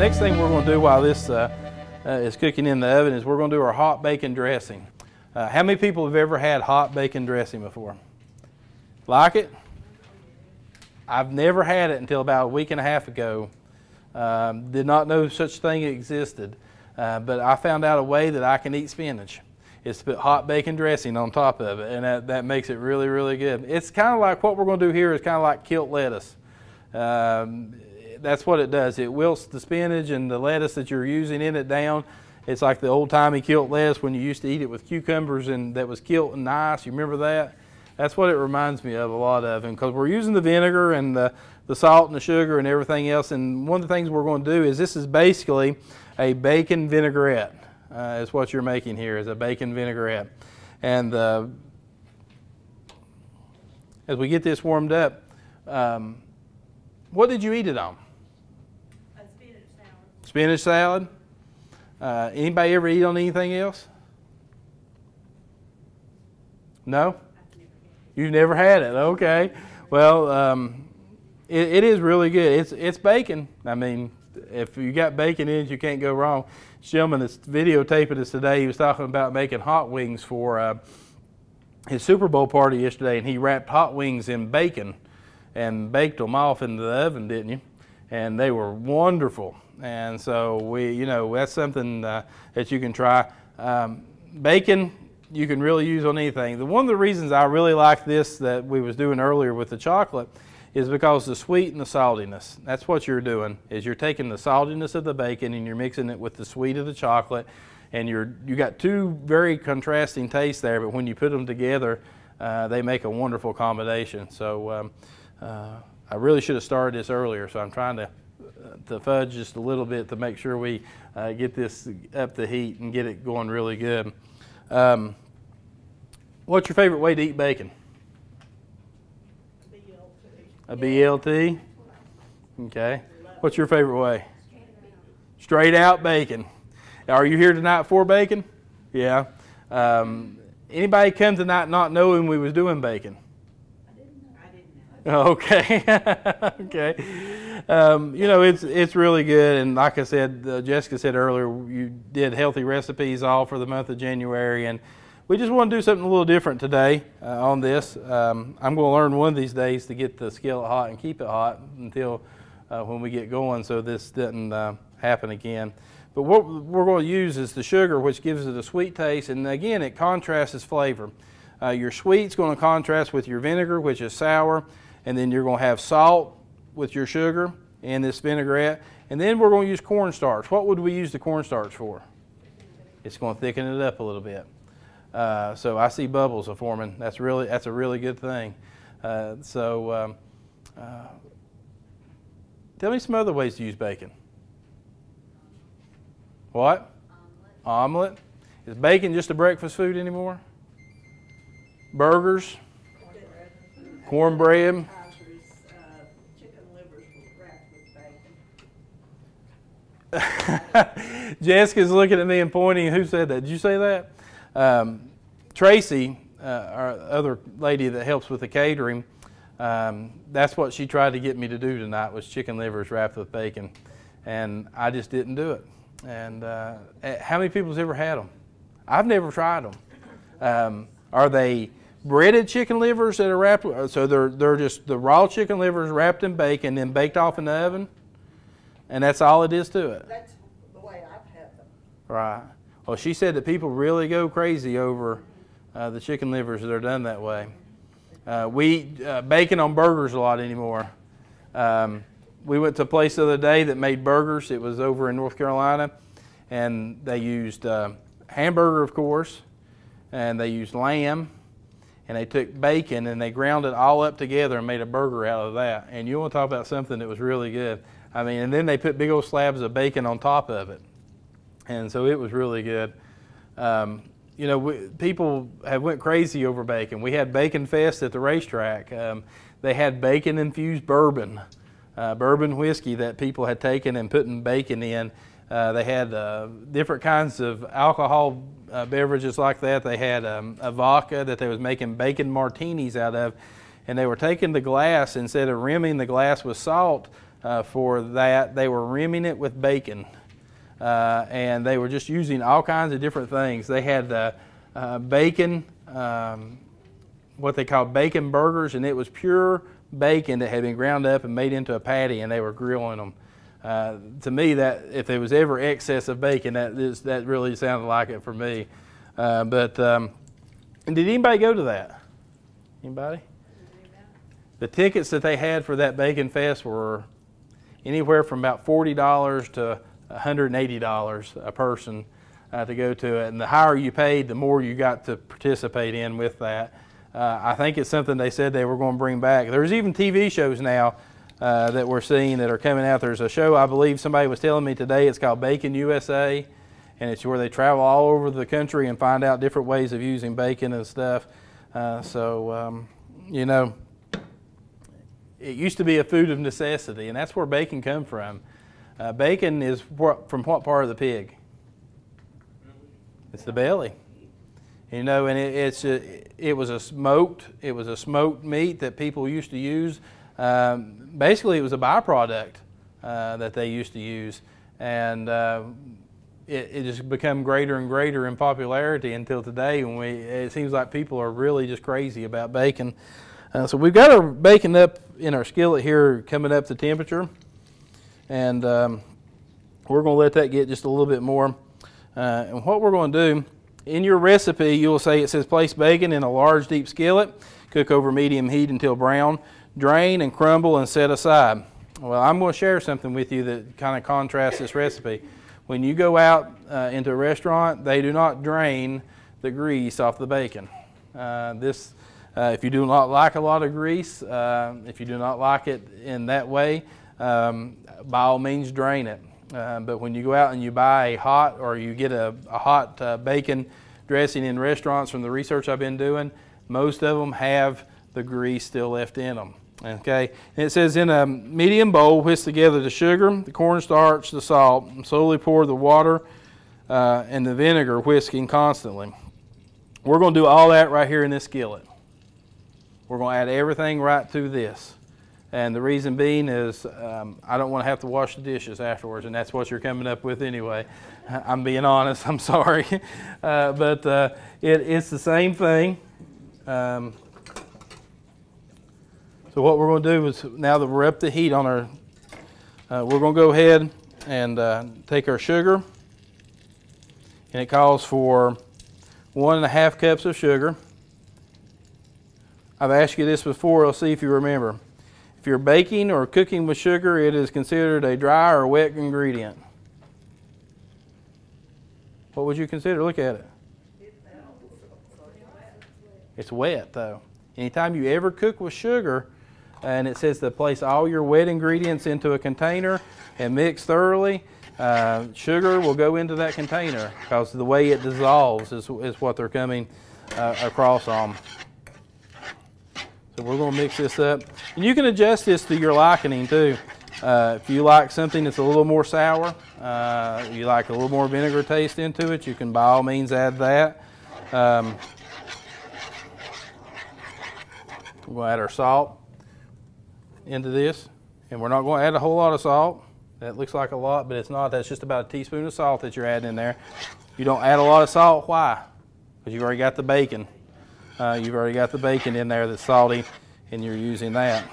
next thing we're going to do while this is cooking in the oven is we're going to do our hot bacon dressing. How many people have ever had hot bacon dressing before? Like it? I've never had it until about a week and a half ago. Did not know such thing existed, but I found out a way that I can eat spinach. It's to put hot bacon dressing on top of it, and that makes it really, really good. It's kind of like what we're going to do here is kind of like kilt lettuce. That's what it does. It wilts the spinach and the lettuce that you're using in it down. It's like the old-timey kilt lettuce when you used to eat it with cucumbers and that was kilt and nice. You remember that? That's what it reminds me of a lot of. And because we're using the vinegar and the salt and the sugar and everything else, and one of the things we're going to do is this is basically a bacon vinaigrette. Is what you're making here, is a bacon vinaigrette. And as we get this warmed up, what did you eat it on? A spinach salad. Spinach salad? Anybody ever eat on anything else? No? You've never had it, okay. Well, it is really good. It's bacon. I mean, if you got bacon in it, you can't go wrong. This gentleman that's videotaping us today, he was talking about making hot wings for his Super Bowl party yesterday, and he wrapped hot wings in bacon and baked them off in the oven, didn't you? And they were wonderful. And so that's something that you can try. Bacon, you can really use on anything. One of the reasons I really like this that we was doing earlier with the chocolate is because the sweet and the saltiness. That's what you're doing, is you're taking the saltiness of the bacon and you're mixing it with the sweet of the chocolate, and you got two very contrasting tastes there, but when you put them together, they make a wonderful combination. So I really should have started this earlier, so I'm trying to fudge just a little bit to make sure we get this up to heat and get it going really good. What's your favorite way to eat bacon? A BLT? Okay. What's your favorite way? Straight out bacon. Are you here tonight for bacon? Yeah. Anybody come tonight not knowing we was doing bacon? I didn't know. Okay. Okay. It's really good, and like I said, Jessica said earlier, you did healthy recipes all for the month of January, and we just want to do something a little different today on this. I'm going to learn one of these days to get the skillet hot and keep it hot until when we get going, so this doesn't happen again. But what we're going to use is the sugar, which gives it a sweet taste, and again, it contrasts its flavor. Your sweet's going to contrast with your vinegar, which is sour, and then you're going to have salt with your sugar and this vinaigrette, and then we're going to use cornstarch. What would we use the cornstarch for? It's going to thicken it up a little bit. So I see bubbles are forming. That's a really good thing. Tell me some other ways to use bacon. What? Omelet. Is bacon just a breakfast food anymore? Burgers? Cornbread? Chicken livers wrapped with bacon. Jessica's looking at me and pointing. Who said that? Did you say that? Tracy, our other lady that helps with the catering, that's what she tried to get me to do tonight, was chicken livers wrapped with bacon, and I just didn't do it. And how many people's ever had them? I've never tried them. Are they breaded chicken livers that are wrapped? So they're just the raw chicken livers wrapped in bacon, then baked off in the oven, and that's all it is to it. That's the way I've had them. Right. Well, she said that people really go crazy over the chicken livers that are done that way. We eat bacon on burgers a lot anymore. We went to a place the other day that made burgers. It was over in North Carolina, and they used hamburger, of course, and they used lamb, and they took bacon and they ground it all up together and made a burger out of that. And you want to talk about something that was really good. I mean, and then they put big old slabs of bacon on top of it. And so it was really good. People have went crazy over bacon. We had Bacon Fest at the racetrack. They had bacon-infused bourbon, bourbon whiskey that people had taken and putting bacon in. They had different kinds of alcohol beverages like that. They had a vodka that they was making bacon martinis out of, and they were taking the glass, instead of rimming the glass with salt, for that. They were rimming it with bacon, and they were just using all kinds of different things. They had bacon, what they call bacon burgers, and it was pure bacon that had been ground up and made into a patty, and they were grilling them. To me, that if there was ever excess of bacon, that really sounded like it for me. And did anybody go to that? Anybody? The tickets that they had for that Bacon Fest were anywhere from about $40 to $180 a person to go to it. And the higher you paid, the more you got to participate in with that. I think it's something they said they were going to bring back. There's even TV shows now that we're seeing that are coming out. There's a show, I believe somebody was telling me today, it's called Bacon USA, and it's where they travel all over the country and find out different ways of using bacon and stuff. You know, it used to be a food of necessity, and that's where bacon comes from. Bacon is from what part of the pig? It's the belly. You know, and it was a smoked meat that people used to use. Basically, it was a byproduct that they used to use, and it just become greater and greater in popularity until today, when it seems like people are really just crazy about bacon. So we've got our bacon up in our skillet here, coming up to temperature, and we're going to let that get just a little bit more. And what we're going to do, in your recipe, you'll say it says place bacon in a large deep skillet, cook over medium heat until brown, drain and crumble and set aside. Well, I'm going to share something with you that kind of contrasts this recipe. When you go out into a restaurant, they do not drain the grease off the bacon. If you do not like a lot of grease, if you do not like it in that way, by all means drain it. But when you go out and you buy a hot, or you get a hot bacon dressing in restaurants, from the research I've been doing, most of them have the grease still left in them. Okay, and it says in a medium bowl, whisk together the sugar, the cornstarch, the salt, and slowly pour the water and the vinegar, whisking constantly. We're going to do all that right here in this skillet. We're going to add everything right to this. And the reason being is I don't want to have to wash the dishes afterwards, and that's what you're coming up with anyway. I'm being honest, I'm sorry. But it's the same thing. So what we're going to do is, now that we're up to heat on our, we're going to go ahead and take our sugar, and it calls for 1.5 cups of sugar. I've asked you this before, I'll see if you remember. If you're baking or cooking with sugar, it is considered a dry or wet ingredient. What would you consider? Look at it. It's wet though. Anytime you ever cook with sugar, and it says to place all your wet ingredients into a container and mix thoroughly, sugar will go into that container, because the way it dissolves is what they're coming across on. So we're going to mix this up. And you can adjust this to your liking too. If you like something that's a little more sour, you like a little more vinegar taste into it, you can by all means add that. We're going to add our salt into this. And we're not going to add a whole lot of salt. That looks like a lot, but it's not. That's just about a teaspoon of salt that you're adding in there. You don't add a lot of salt. Why? Because you've already got the bacon. You've already got the bacon in there that's salty, and you're using that.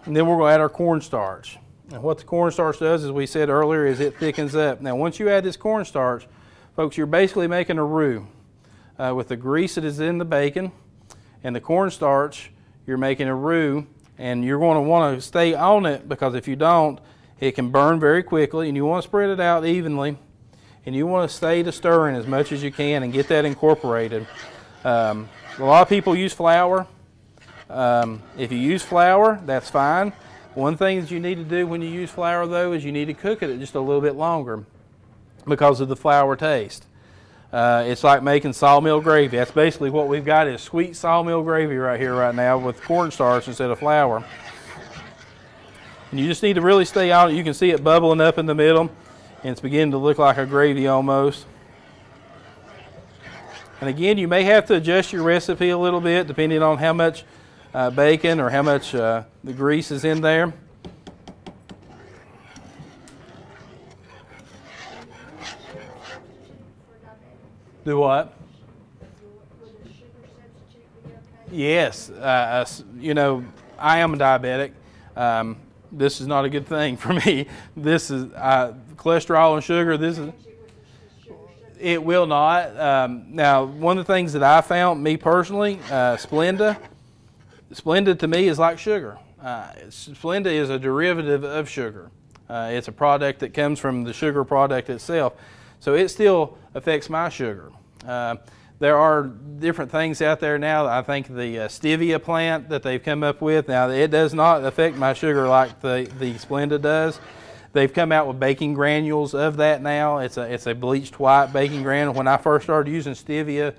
And then we're going to add our cornstarch. And what the cornstarch does, as we said earlier, is it thickens up. Now, once you add this cornstarch, folks, you're basically making a roux. With the grease that is in the bacon and the cornstarch, you're making a roux, and you're going to want to stay on it, because if you don't, it can burn very quickly, and you want to spread it out evenly. And you want to stay to stirring as much as you can and get that incorporated. A lot of people use flour. If you use flour, that's fine. One thing that you need to do when you use flour, though, is you need to cook it just a little bit longer because of the flour taste. It's like making sawmill gravy. That's basically what we've got, is sweet sawmill gravy right here right now with cornstarch instead of flour. And you just need to really stay on it. You can see it bubbling up in the middle, and it's beginning to look like a gravy almost. And again, you may have to adjust your recipe a little bit depending on how much bacon or how much the grease is in there. Do what? Would a sugar substitute be okay? Yes. You know, I am a diabetic. This is not a good thing for me. This is cholesterol and sugar. This is. It will not. Now, one of the things that I found, me personally, Splenda. Splenda to me is like sugar. Splenda is a derivative of sugar. It's a product that comes from the sugar product itself. So it still affects my sugar. There are different things out there now. I think the stevia plant that they've come up with, now it does not affect my sugar like the Splenda does. They've come out with baking granules of that now. It's a bleached white baking granule. When I first started using stevia,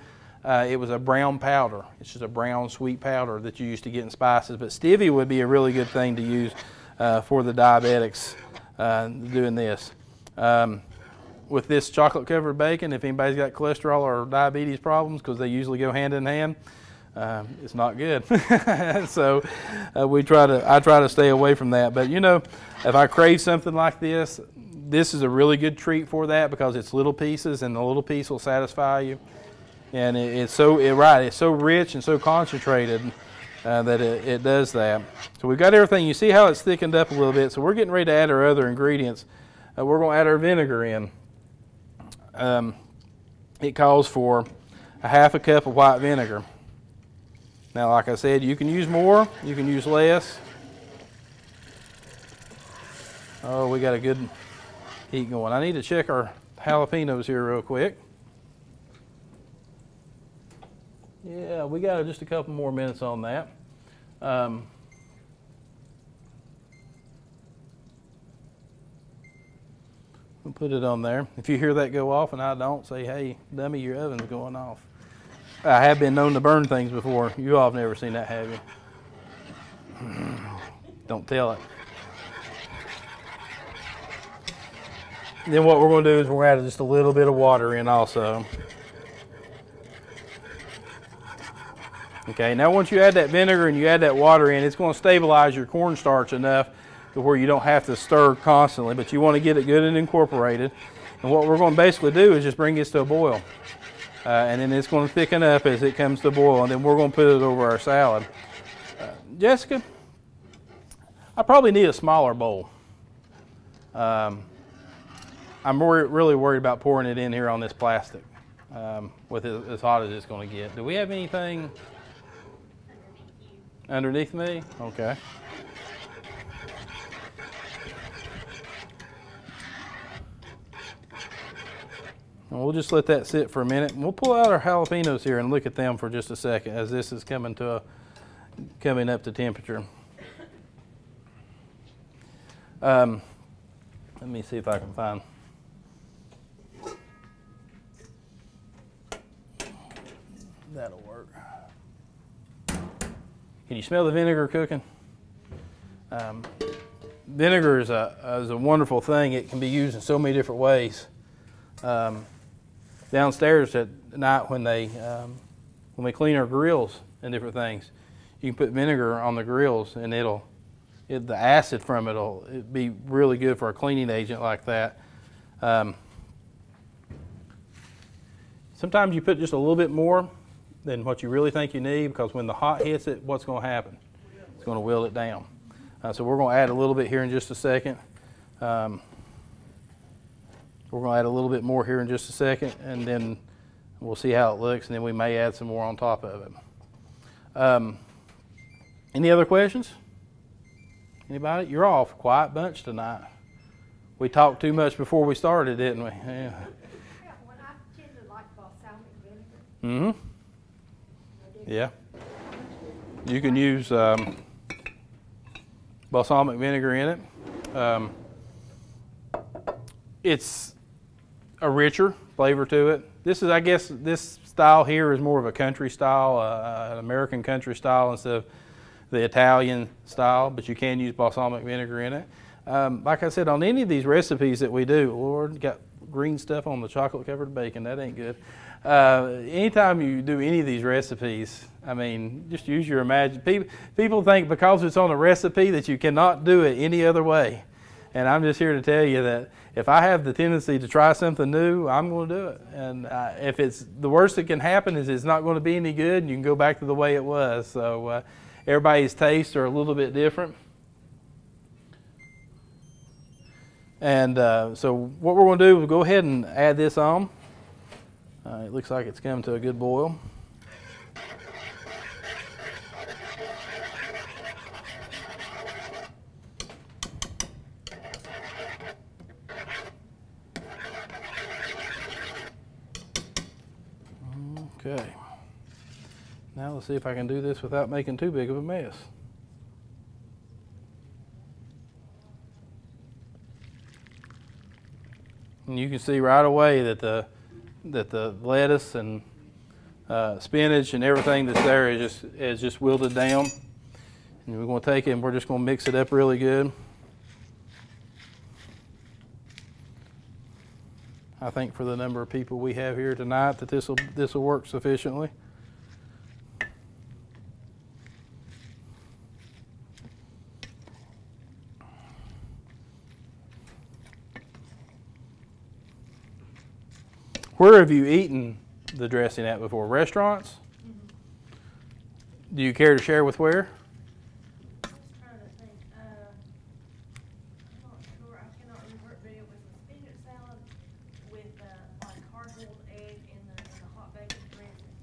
it was a brown powder. It's just a brown sweet powder that you used to get in spices. But stevia would be a really good thing to use for the diabetics doing this. With this chocolate covered bacon, if anybody's got cholesterol or diabetes problems, because they usually go hand in hand, it's not good. So I try to stay away from that. But you know, if I crave something like this, this is a really good treat for that because it's little pieces and the little piece will satisfy you. And it's so rich and so concentrated that it does that. So we've got everything. You see how it's thickened up a little bit. So we're getting ready to add our other ingredients. We're going to add our vinegar in. It calls for a half a cup of white vinegar. Now, like I said, you can use more, you can use less. Oh, we got a good heat going. I need to check our jalapenos here real quick. Yeah, we got just a couple more minutes on that. We'll put it on there. If you hear that go off and I don't, say, hey, dummy, your oven's going off. I have been known to burn things before. You all have never seen that, have you? Don't tell it. Then what we're going to do is we're going to add just a little bit of water in also. Okay, now once you add that vinegar and you add that water in, it's going to stabilize your cornstarch enough to where you don't have to stir constantly, but you want to get it good and incorporated. And what we're going to basically do is just bring this to a boil. And then it's going to thicken up as it comes to boil, and then we're going to put it over our salad. Jessica, I probably need a smaller bowl. I'm really worried about pouring it in here on this plastic with it as hot as it's going to get. Do we have anything underneath me? Okay. And we'll just let that sit for a minute. And we'll pull out our jalapenos here and look at them for just a second as this is coming up to temperature. Let me see if I can find. That'll work. Can you smell the vinegar cooking? Vinegar is a wonderful thing. It can be used in so many different ways. Downstairs at night when we clean our grills and different things, you can put vinegar on the grills and the acid from it'll be really good for a cleaning agent like that. Sometimes you put just a little bit more than what you really think you need, because when the hot hits it, what's going to happen? It's going to wilt it down. So we're going to add a little bit here in just a second. We're going to add a little bit more here in just a second, and then we'll see how it looks, and then we may add some more on top of it. Any other questions? Anybody? You're all a quiet bunch tonight. We talked too much before we started, didn't we? Yeah. Well, I tend to like balsamic vinegar. Mm-hmm. Yeah. You can use balsamic vinegar in it. It's a richer flavor to it. I guess this style here is more of a country style, an American country style instead of the Italian style, but you can use balsamic vinegar in it. Like I said, on any of these recipes that we do, Lord, got green stuff on the chocolate covered bacon, that ain't good. Anytime you do any of these recipes, I mean, just use your imagination. People think because it's on a recipe that you cannot do it any other way. And I'm just here to tell you that if I have the tendency to try something new, I'm going to do it. And if it's the worst that can happen is it's not going to be any good, and you can go back to the way it was. So everybody's tastes are a little bit different. And so what we're going to do is go ahead and add this on. It looks like it's come to a good boil. Okay. Now let's see if I can do this without making too big of a mess. And you can see right away that the lettuce and spinach and everything that's there is just wilted down. And we're going to take it and we're just going to mix it up really good. I think for the number of people we have here tonight that this will work sufficiently. Where have you eaten the dressing at before? Restaurants? Mm-hmm. Do you care to share with where? I was trying to think. I'm not sure. I cannot remember, but it was a spinach salad with like hard-boiled egg in the hot bacon dressing.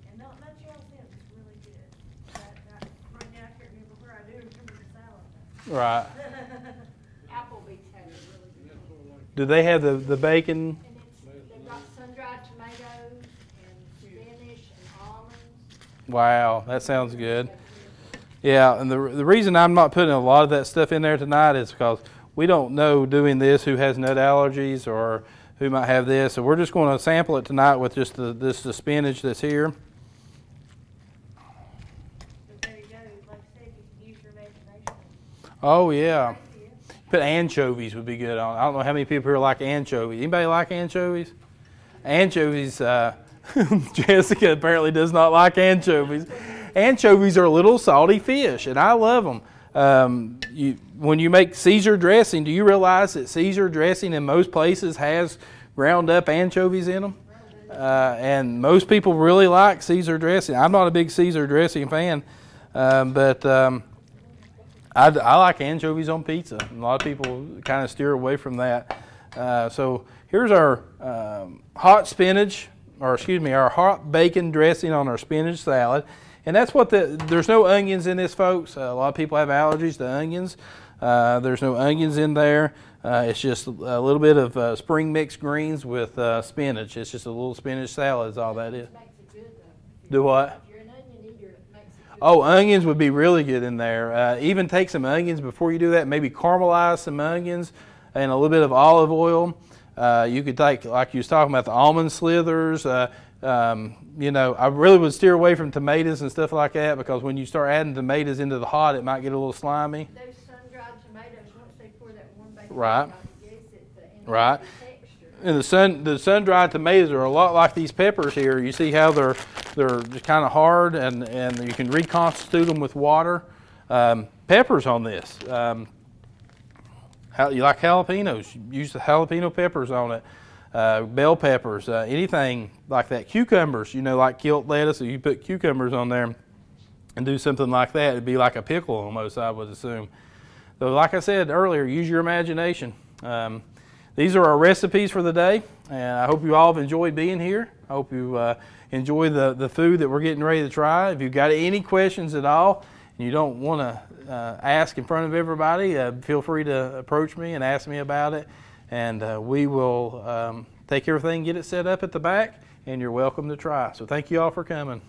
And not much else in it. It was really good. Right now I can't remember where. I do remember the salad. Right. Applebee's had it really good. Do they have the bacon? And they've got sun-dried tomatoes and spinach and almonds. Wow, that sounds good. Yeah, and the reason I'm not putting a lot of that stuff in there tonight is because we don't know doing this who has nut allergies or who might have this. So we're just going to sample it tonight with just the spinach that's here. But there you go. Like I said, you can use your imagination. Oh yeah. Put anchovies would be good on. I don't know how many people here like anchovies. Anybody like anchovies? Anchovies, Jessica apparently does not like anchovies. Anchovies are a little salty fish, and I love them. When you make Caesar dressing, do you realize that Caesar dressing in most places has ground up anchovies in them? And most people really like Caesar dressing. I'm not a big Caesar dressing fan, but I like anchovies on pizza. A lot of people kind of steer away from that. So here's our hot spinach, or excuse me, our hot bacon dressing on our spinach salad. And that's what there's no onions in this, folks. A lot of people have allergies to onions. There's no onions in there. It's just a little bit of spring mixed greens with spinach. It's just a little spinach salad is all that is. Makes it good though. Do what? If you're an onion eater, it makes it good. Oh, onions would be really good in there. Even take some onions before you do that. Maybe caramelize some onions and a little bit of olive oil. You could take, like you was talking about, the almond slithers. You know, I really would steer away from tomatoes and stuff like that because when you start adding tomatoes into the hot, it might get a little slimy. Those sun-dried tomatoes, once they pour that warm bacon Right. on, it gives it the Right. texture. And the sun-dried tomatoes are a lot like these peppers here. You see how they're just kind of hard, and you can reconstitute them with water. Peppers on this. You like jalapenos? Use the jalapeno peppers on it. Bell peppers, anything like that. Cucumbers, you know, like kilt lettuce. If you put cucumbers on there and do something like that, it'd be like a pickle almost, I would assume. So like I said earlier, use your imagination. These are our recipes for the day, and I hope you all have enjoyed being here. I hope you enjoy the food that we're getting ready to try. If you've got any questions at all and you don't want to ask in front of everybody, feel free to approach me and ask me about it. And we will take everything, get it set up at the back, and you're welcome to try. So thank you all for coming.